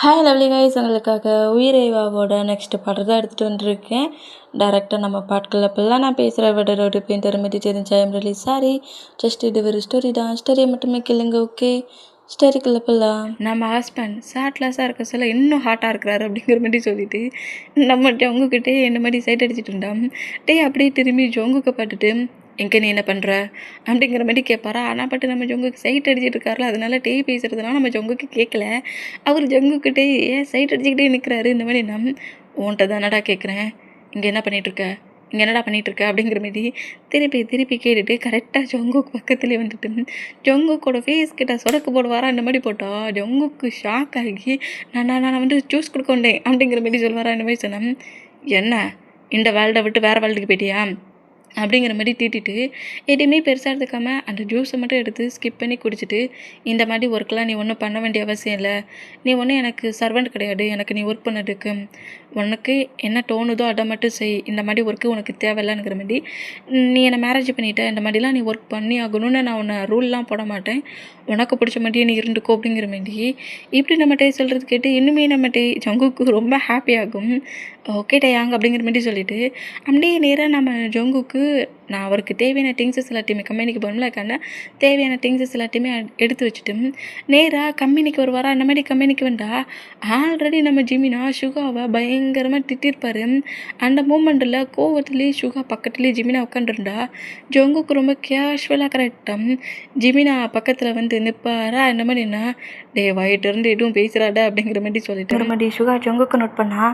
Hi lovely guys, உங்களுக்காக உயிரேவாவோட next பாட்டு தான் எடுத்துகிட்டு வந்திருக்கேன். டேரெக்டாக நம்ம பாட்டுக்குள்ள இப்போல்லாம் நான் பேசுகிற விட ஒரு பேன் தருமதி தெரிஞ்ச ஐம் ரிலி சாரி. ஜஸ்ட் இது ஒரு ஸ்டோரி தான், ஸ்டோரியை மட்டுமே கேளுங்க. ஓகே, ஸ்டோரிக்குள்ள போகலாம். நம்ம ஹஸ்பண்ட் சேட்லெஸ்ஸாக இருக்க சொல்ல இன்னும் ஹாட்டாக இருக்கிறாரு அப்படிங்கிற மாதிரி சொல்லிட்டு நம்ம ஜங்குக்கிட்டே என்ன மாதிரி சைட் அடிச்சுட்டு இருந்தான். அப்படியே திரும்பி ஜங்குக்கு பார்த்துட்டு எங்கே நீ என்ன பண்ணுற அப்படிங்கிற மாதிரி கேட்பாரா. ஆனால் பட்டு நம்ம ஜங்குக்கு சைட் அடிச்சுட்டு இருக்காருல, அதனால பேசுகிறதுனால நம்ம ஜங்குக்கு கேட்கல. அவர் ஜங்குக்கிட்டே ஏன் சைட் அடிச்சுக்கிட்டே நிற்கிறாரு. இந்த மாதிரி உன்கிட்ட தானடா கேட்குறேன், இங்கே என்ன பண்ணிகிட்ருக்க, இங்கே என்னடா பண்ணிகிட்ருக்க அப்படிங்கிற மாதிரி திருப்பி கேட்டுட்டு கரெக்டாக ஜங்குக்கு பக்கத்துலேயே வந்துட்டு ஜங்குக்கோட ஃபேஸ் கிட்ட சொடக்கு போடுவாரா. இந்த மாதிரி போட்டால் ஜங்குக்கு ஷாக் ஆகி நான் வந்து ஜூஸ் கொடுக்க வந்தேன் அப்படிங்கிற மாதிரி சொல்லுவாரா. இந்த மாதிரி சொன்னேன். என்ன இந்த வேர்ல்டை விட்டு வேறு வேர்ல்டுக்கு போயிட்டியா அப்படிங்கிற மாதிரி தீட்டிட்டு எதுவுமே பெருசாக எடுத்துக்காமல் அந்த ஜூஸை மட்டும் எடுத்து ஸ்கிப் பண்ணி குடிச்சிட்டு, இந்த மாதிரி ஒர்க்கெலாம் நீ ஒன்றும் பண்ண வேண்டிய அவசியம் இல்லை, நீ ஒன்றும் எனக்கு சர்வெண்ட் கிடையாது, எனக்கு நீ ஒர்க் பண்ணதுக்கு உனக்கு என்ன தோணுதோ அதை மட்டும் செய், இந்த மாதிரி ஒர்க்கு உனக்கு தேவையில்லைங்கிற மாதிரி, நீ என்னை மேரேஜ் பண்ணிட்ட, இந்த மாதிரிலாம் நீ ஒர்க் பண்ணி ஆகணும்னு நான் உன்னை ரூல்லாம் போட மாட்டேன், உனக்கு பிடிச்ச மாதிரியே நீ இருந்துக்கோ அப்படிங்கிற மாதிரி இப்படி நம்மகிட்ட சொல்கிறது கேட்டு இன்னுமே நம்மகிட்ட ஜங்குக்கு ரொம்ப ஹாப்பியாகும். ஓகே டயாங் அப்படிங்கிற மாதிரி சொல்லிவிட்டு அப்படியே நேராக நம்ம ஜங்குக்கு நான் அவருக்கு தேவையான திங்ஸஸ் எல்லாத்தையுமே கம்பெனிக்கு போகணும்ல, கண்ண தேவையான திங்ஸஸ் எல்லாத்தையுமே எடுத்து வச்சுட்டு நேராக கம்பெனிக்கு வருவாரா. அந்த மாதிரி கம்பெனிக்கு வந்தால் ஆல்ரெடி நம்ம ஜிமினா சுகாவை பயங்கரமாக திட்டிருப்பார். அந்த மூமெண்ட்டில் கோவத்துலேயே சுகா பக்கத்துலேயே ஜிமினா உட்காந்துருந்தா ஜங்குக்கு ரொம்ப கேஷுவலாக கரெக்டாக ஜிமினா பக்கத்தில் வந்து நிற்பாரா. இந்த மாதிரினா வாயிட்டு இருந்து எதுவும் பேசுகிறாடா அப்படிங்கிற மாதிரி சொல்லிட்டு ஒரு மாதிரி சுகா ஜங்குக்கு நோட் பண்ணா,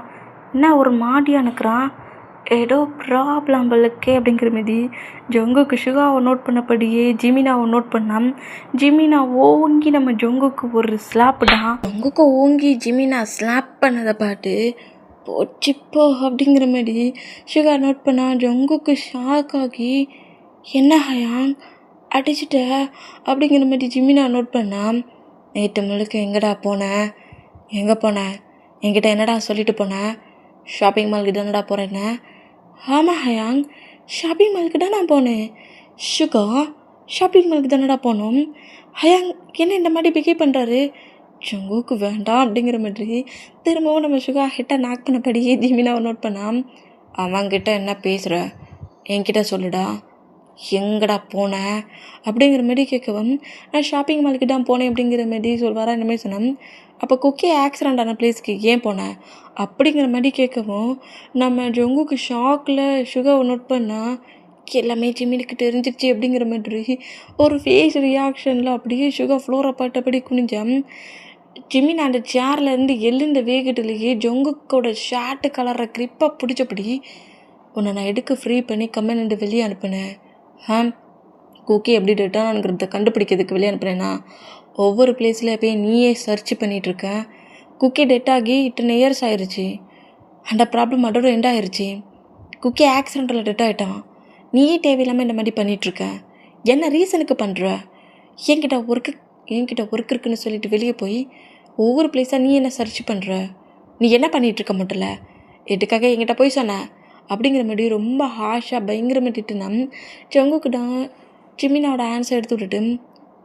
என்ன ஒரு மாடியாக நிற்கிறான், ஏதோ ப்ராப்ளம் பல்லுக்கே அப்படிங்கிற மாரி ஜங்குக்கு சுகாவை நோட் பண்ணபடியே ஜிமினாவை நோட் பண்ணான். ஜிமினா ஓங்கி நம்ம ஜங்குக்கு ஒரு ஸ்லாப் தான். ஜங்குக்கு ஓங்கி ஜிமினா ஸ்லாப் பண்ணதை பாட்டு போச்சிப்போ அப்படிங்கிற மாதிரி சுகா நோட் பண்ணான். ஜங்குக்கு ஷாக் ஆகி என்ன ஹயாங் அடிச்சுட்ட அப்படிங்கிற மாதிரி ஜிமினா நோட் பண்ணான். நேற்று முழுக்க எங்கடா போனேன், எங்கே போனேன், என்கிட்ட என்னடா சொல்லிட்டு போனேன், ஷாப்பிங் மாலுக்கு தானடா போகிறேன்னு. ஆமாம் ஹயாங், ஷாப்பிங் மாலுக்கு தான் நான் போனேன். சுகா ஷாப்பிங் மாலுக்கு தானடா போனோம். ஹயாங் என்ன இந்த மாதிரி பிஹேவ் பண்ணுறாரு, ஜங்குக்கு வேண்டாம் அப்படிங்கிற மாதிரி திரும்பவும் நம்ம சுகா கிட்ட நாக் பண்ணபடியே ஜிமினாவை நோட் பண்ணான். அவங்கிட்ட என்ன பேசுகிற, என்கிட்ட சொல்லுடா, எங்கடா போனேன் அப்படிங்கிற மாதிரி கேட்கவும், நான் ஷாப்பிங் மாலுக்கு தான் போனேன் அப்படிங்கிற மாதிரி சொல்வாரா. இந்த மாதிரி சொன்னேன். அப்போ குக்கி ஆக்சிடெண்ட் ஆன பிளேஸ்க்கு ஏன் போனேன் அப்படிங்கிற மாதிரி கேட்கவும், நம்ம ஜங்குக்கு ஷாக்கில் சுகாவை நோட் பண்ணால் எல்லாமே ஜிமினுக்கு தெரிஞ்சிருச்சு அப்படிங்கிற மாதிரி ஒரு ஃபேஸ் ரியாக்ஷனில் அப்படியே சுகா ஃப்ளோரை பாட்டபடி குனிஞ்சேன். ஜிமின் அந்த சேர்லேருந்து எழுந்த வேகத்துலேயே ஜங்குக்கோட ஷர்ட்டு கலரை க்ரிப்பாக பிடிச்சபடி, உன்னை நான் எடுக்க ஃப்ரீ பண்ணி கம்பெனிலேருந்து வெளியே அனுப்பினேன். குக்கி எப்படி டெட்டானுங்கிறத கண்டுபிடிக்கிறதுக்கு வெளியே அனுப்புனேன்னா, ஒவ்வொரு பிளேஸில் போய் நீயே சர்ச் பண்ணிகிட்ருக்க. குக்கி டெட் ஆகி இத்தனை இயர்ஸ் ஆயிடுச்சு, அந்த ப்ராப்ளம் அதோட எண்ட் ஆயிடுச்சு. குக்கி ஆக்சிடெண்ட்டில் டெட் ஆகிட்டான், நீயே தேவையில்லாமல் இந்த மாதிரி பண்ணிகிட்ருக்க. என்ன ரீசனுக்கு பண்ணுற, என்கிட்ட ஒர்க் இருக்குன்னு சொல்லிட்டு வெளியே போய் ஒவ்வொரு பிளேஸாக நீ என்ன சர்ச் பண்ணுற, நீ என்ன பண்ணிகிட்ருக்க மட்டும்ல, எதுக்காக என்கிட்ட போய் சொன்ன அப்படிங்கிற மாதிரி ரொம்ப ஹாஷாக பயங்கரமாக திட்டுனா. ஜங்குக்கு தான் ஜிமினாவோட ஆன்சர் எடுத்து விட்டுட்டு,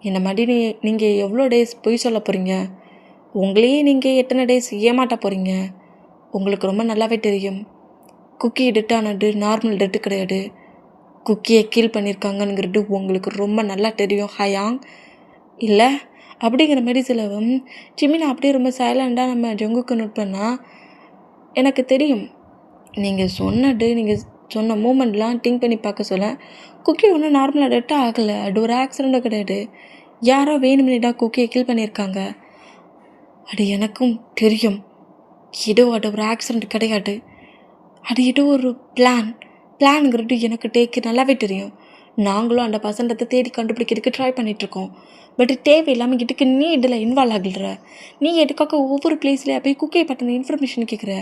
இந்த மாதிரி நீங்கள் எவ்வளோ டேஸ் பொய் சொல்ல போகிறீங்க, உங்களையே நீங்கள் எத்தனை டேஸ் ஏமாட்ட போகிறீங்க, உங்களுக்கு ரொம்ப நல்லாவே தெரியும். குக்கி டெட் ஆனது நார்மல் டெட்டு கிடையாது, குக்கியை கீல் பண்ணியிருக்காங்கங்கிறது உங்களுக்கு ரொம்ப நல்லா தெரியும் ஹயாங் இல்லை அப்படிங்கிற மாதிரி சொல்லவும், ஜிமினா அப்படியே ரொம்ப சைலண்டாக நம்ம ஜங்குக்கு நோட் பண்ணால், எனக்கு தெரியும் நீங்கள் சொன்ன மூமெண்ட்லாம் திங்க் பண்ணி பார்க்க சொல்ல, குக்கி ஒன்றும் நார்மலாக டெட்டாக ஆகலை, அது ஒரு ஆக்சிடெண்ட்டும் கிடையாது, யாரோ வேணும்னே தான் குக்கியை கில் பண்ணியிருக்காங்க. அது எனக்கும் தெரியும், ஏதோ அது ஒரு ஆக்சிடெண்ட் கிடையாது, அது ஏதோ ஒரு பிளான்ங்கிறது எனக்கு நல்லாவே தெரியும். நாங்களும் அந்த பசங்களை தேடி கண்டுபிடிக்கிறதுக்கு ட்ரை பண்ணிகிட்ருக்கோம். பட் தேவையில்லாமல் இதுக்கு நீ இதில் இன்வால்வ் ஆகிடுற, நீ எதுக்காக ஒவ்வொரு பிளேஸ்லேயே போய் குக்கியை பற்றின இன்ஃபர்மேஷன் கேட்குற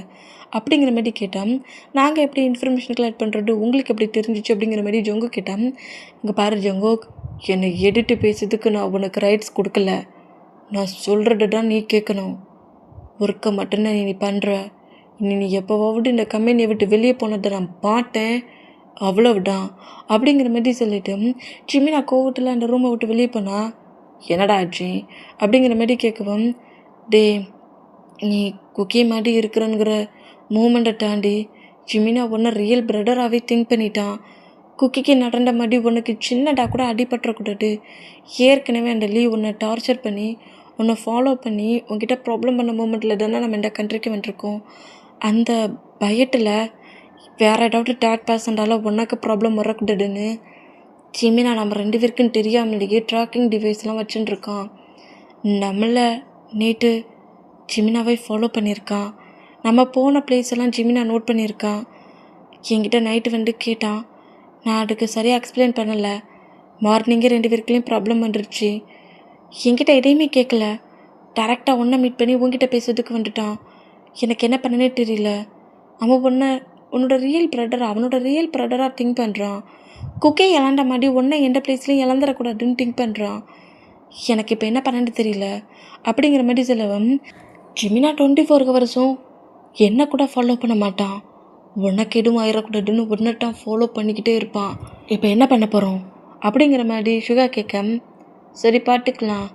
அப்படிங்கிற மாதிரி கேட்டால், நாங்கள் எப்படி இன்ஃபர்மேஷன் கலெக்ட் பண்ணுறது, உங்களுக்கு எப்படி தெரிஞ்சிச்சு அப்படிங்கிற மாதிரி ஜங்கு கேட்டால், இங்கே பாரு ஜங்கு, என்னை எடுத்து பேசுறதுக்கு நான் உனக்கு ரைட்ஸ் கொடுக்கல, நான் சொல்கிறது தான் நீ கேட்கணும், ஒர்க்கை மட்டும்தான் நீ பண்ணுற, நீ எப்போவாவது இந்த கம்பெனியை விட்டு வெளியே போனதை நான் பார்த்தேன், அவ்வளவுதான் அப்படிங்கிற மாதிரி சொல்லிவிட்டு ஜிமினா கோவத்தில் அந்த ரூமை விட்டு வெளியே போனால், என்னடா ஆச்சு அப்படிங்கிற மாதிரி கேட்கவும், நீ குக்கி மாட்டி இருக்கிறங்கிற மூமெண்ட்டை தாண்டி ஜிமினா உன்னை ரியல் பிரதராகவே திங்க் பண்ணிட்டான். குக்கிக்கு நடந்த மாதிரி உனக்கு சின்னதாக கூட அடிபட்டுறக்கூடாது. ஏற்கனவே அந்த லீவ் உன்னை டார்ச்சர் பண்ணி உன்னை ஃபாலோ பண்ணி உன்கிட்ட ப்ராப்ளம் பண்ண மூமெண்ட்டில் தானே நம்ம இந்த கண்ட்ரிக்கு வந்துருக்கோம். அந்த பயத்தில் வேறு ஏதாவது தேர்ட் பர்சன்டால் உனக்கு ப்ராப்ளம் வரக்கூடாதுன்னு ஜிமினா நம்ம 2 பேருக்கும் தெரியாமலேயே ட்ராக்கிங் டிவைஸ்லாம் வச்சுட்டுருக்கான். நம்மளை நேற்று ஜிமினாவை ஃபாலோ பண்ணியிருக்கான். நம்ம போன பிளேஸ் எல்லாம் ஜிமினா நோட் பண்ணியிருக்கான். என்கிட்ட நைட்டு கேட்டான். நான் அதுக்கு சரியாக எக்ஸ்பிளைன் பண்ணலை. மார்னிங்கே 2 பேருக்குலேயும் ப்ராப்ளம் வந்துடுச்சு. என்கிட்ட எதையுமே கேட்கல. டேரெக்டாக ஒன்றை மீட் பண்ணி உங்ககிட்ட பேசுறதுக்கு வந்துட்டான். எனக்கு என்ன பண்ணனே தெரியல. அவன் உன்னோட ரியல் ப்ரடராக திங்க் பண்ணுறான். குக்கே இழந்த மாதிரி ஒன்றை எந்த பிளேஸ்லையும் இழந்துடக்கூடாதுன்னு திங்க் பண்ணுறான். எனக்கு இப்போ என்ன பண்ணனு தெரியல அப்படிங்கிற மாதிரி சொல்லவும் ஜிமினா 24 ஹவர்ஸும் என்ன கூட ஃபாலோ பண்ண மாட்டான். உனக்கு எதுவும் ஆயிடக்கூடாதுன்னு ஒன்றைட்டான் ஃபாலோ பண்ணிக்கிட்டே இருப்பான். இப்போ என்ன பண்ண போகிறோம் அப்படிங்கிற மாதிரி சுகா கேட்க, சரி பார்த்துக்கலாம்.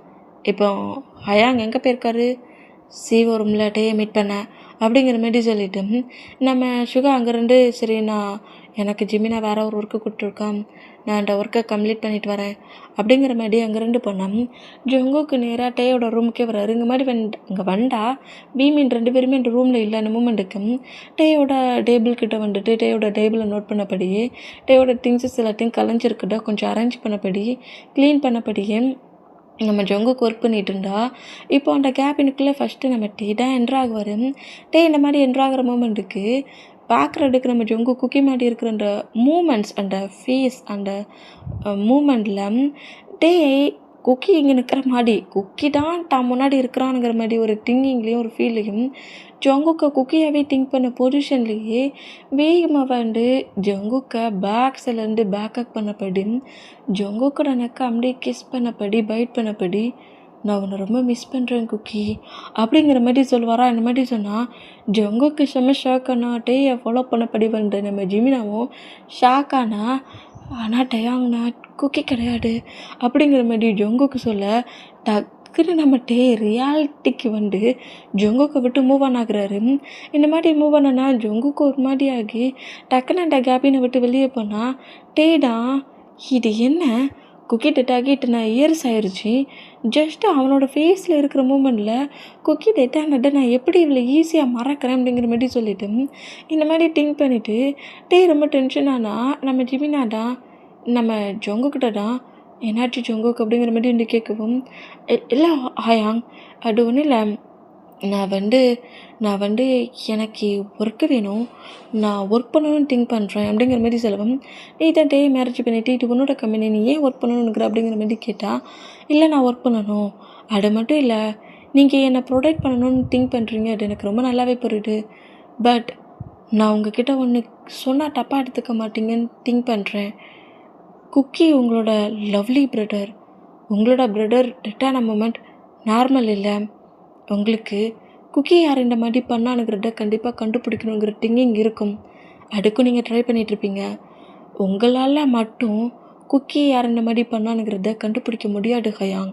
இப்போ ஹயாங் எங்கே போயிருக்காரு? சிஓ ரூமில் டேயை மீட் பண்ண அப்படிங்கிற மாதிரி சொல்லிவிட்டு நம்ம சுகா அங்கேருந்து சரி எனக்கு ஜிமினா வேறு ஒரு ஒர்க்கு கொடுத்துருக்கான், நான் அந்த ஒர்க்கை கம்ப்ளீட் பண்ணிட்டு வரேன் அப்படிங்கிற மாதிரி அங்கேருந்து போனேன். ஜொங்குக்கு நேராக டேயோட ரூமுக்கே வராரு. இங்கே மாதிரி இங்கே வந்தா பீமின் 2 பேருமே இந்த ரூமில் இல்லை. அந்த மூமெண்ட்டுக்கு டேயோட டேபிள் கிட்ட வந்துட்டு டேயோட டேபிளை நோட் பண்ணபடியே டேயோட திங்ஸஸ் எல்லாத்தையும் கலைஞ்சிருக்கிட்ட கொஞ்சம் அரேஞ்ச் பண்ணபடி க்ளீன் பண்ணபடியே நம்ம ஜொங்குக்கு ஒர்க் பண்ணிகிட்டு இருந்தா. இப்போ அந்த கேபினுக்குள்ளே ஃபஸ்ட்டு நம்ம டே தான் என்ட்ராகுவார். டே இந்த மாதிரி என்ட்ராகிற மூமெண்ட்டுக்கு பார்க்குறதுக்கு நம்ம ஜொங்கு குக்கி மாட்டி இருக்கிற அந்த மூமெண்ட்ஸ் அந்த ஃபேஸ் அந்த மூமெண்ட்டில் டே குக்கி இங்கே நிற்கிற மாதிரி குக்கி தான் முன்னாடி இருக்கிறானுங்கிற மாதிரி ஒரு திங்கிங்லேயும் ஒரு ஃபீல்லையும் ஜொங்குக்கை குக்கியாகவே திங்க் பண்ண பொசிஷன்லேயே வேகமாக ஜொங்குக்கை பேக்ஸ்லேருந்து பேக்கப் பண்ணப்படி ஜொங்குக்கோட நெக்கை அப்படியே கிஸ் பண்ணப்படி பைட் பண்ணப்படி நான் உன்னை ரொம்ப மிஸ் பண்ணுறேன் குக்கி அப்படிங்கிற மாதிரி சொல்லுவாரா. இந்த மாதிரி சொன்னால் ஜொங்குக்கு செம்ம ஷாக்கானா. டேயை ஃபாலோ பண்ணப்படி நம்ம ஜிமினாவும் ஷாக்கானா. ஆனால் டயாங்னா குக்கி கிடையாது அப்படிங்கிற மாதிரி ஜொங்குக்கு சொல்ல டக்குன்னு நம்ம டே ரியாலிட்டிக்கு ஜொங்குக்கை விட்டு மூவ் ஆன் ஆகுறாரு. இந்த மாதிரி மூவ் ஆனா ஜொங்குக்கு ஒரு மாதிரி ஆகி டக்குன்னு அந்த கேபினை விட்டு வெளியே போனால் டேடா இது என்ன குக்கி டெட்டாகி இத்தனை இயர்ஸ் ஆயிடுச்சு. ஜஸ்ட்டு அவனோட ஃபேஸில் இருக்கிற மூமெண்ட்டில் குக்கி டெட்டானதை நான் எப்படி இவ்வளோ ஈஸியாக மறக்கிறேன் அப்படிங்கிற மாதிரி சொல்லிவிட்டு இந்த மாதிரி திங்க் பண்ணிவிட்டு டே ரொம்ப டென்ஷன் ஆனால் நம்ம ஜிமினாடா நம்ம ஜொங்குக்கிட்ட தான் என்னாச்சு ஜொங்குக்கு அப்படிங்கிற மாதிரி கேட்கவும் இல்லை ஹயாங் அது ஒன்றும் இல்லை, நான் எனக்கு ஒர்க்கு வேணும், நான் ஒர்க் பண்ணணும்னு திங்க் பண்ணுறேன் அப்படிங்கிற மாதிரி சொல்லவும் நீ தான் டே மேரேஜ் பண்ணிவிட்டு இது உன்னோட கம்பெனி நீ ஏன் ஒர்க் பண்ணணுங்கிற அப்படிங்கிற மாதிரி கேட்டால் இல்லை நான் ஒர்க் பண்ணணும், அது மட்டும் இல்லை நீங்கள் என்னை ப்ரொடெக்ட் பண்ணணும்னு திங்க் பண்ணுறீங்க, அது எனக்கு ரொம்ப நல்லாவே புரியுது. பட் நான் உங்ககிட்ட ஒன்று சொன்னால் தப்பாக எடுத்துக்க மாட்டீங்கன்னு திங்க் பண்ணுறேன். குக்கி உங்களோட லவ்லி பிரதர், உங்களோட பிரதர் டெட்டான மூமெண்ட் நார்மல் இல்லை. உங்களுக்கு குக்கி யார் இந்த மாதிரி பண்ணானுங்கிறத கண்டிப்பாக கண்டுபிடிக்கணுங்கிற திங்கிங் இருக்கும். அதுக்கும் நீங்கள் ட்ரை பண்ணிகிட்ருப்பீங்க. உங்களால் மட்டும் குக்கி யார் இந்த மாதிரி பண்ணானுங்கிறத கண்டுபிடிக்க முடியாது ஹயாங்.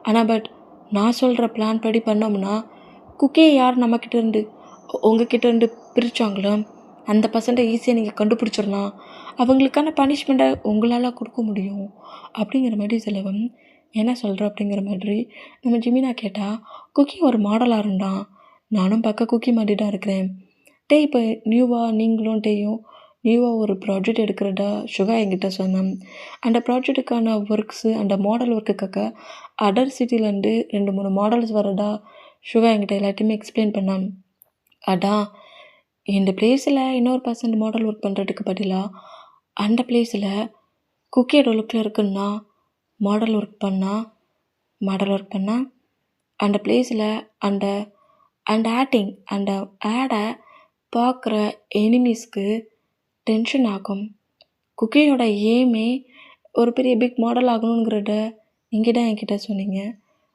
ஆனால் பட் நான் சொல்கிற பிளான் படி பண்ணோம்னா குக்கியை யார் நம்மக்கிட்டேருந்து உங்ககிட்டேருந்து பிரித்தாங்களோ அந்த பர்சன்ட்டை ஈஸியாக நீங்கள் கண்டுபிடிச்சிடலாம். அவங்களுக்கான பனிஷ்மெண்ட்டை உங்களால் கொடுக்க முடியும் அப்படிங்கிற மாதிரி சொல்லவும் என்ன சொல்கிற அப்படிங்கிற மாதிரி நம்ம ஜிமினா கேட்டால் குக்கி ஒரு மாடலாக இருந்தான், நானும் பார்க்க குக்கி மாதிரி தான் இருக்கிறேன். டே இப்போ நீங்களும் டேயும் நியூவாக ஒரு ப்ராஜெக்ட் எடுக்கிறதா சுகா என்கிட்ட சொன்னேன். அந்த ப்ராஜெக்டுக்கான ஒர்க்ஸு அந்த மாடல் ஒர்க்குக்காக அதர் சிட்டிலேருந்து 2-3 மாடல்ஸ் வரதா சுகா என்கிட்ட எல்லாத்தையுமே எக்ஸ்பிளைன் பண்ணான். அதான் இந்த பிளேஸில் இன்னொரு பர்சன்ட் மாடல் ஒர்க் பண்ணுறதுக்கு பதிலாக அந்த பிளேஸில் குக்கியோட லுக்கில் இருக்குன்னா மாடல் ஒர்க் பண்ணால் அந்த பிளேஸில் அந்த ஆக்டிங் அந்த ஆடை பார்க்குற எனிமீஸ்க்கு டென்ஷன் ஆகும். குக்கியோட ஏமே ஒரு பெரிய பிக் மாடல் ஆகணுங்கிறத நீங்கள் தான் என்கிட்ட சொன்னீங்க.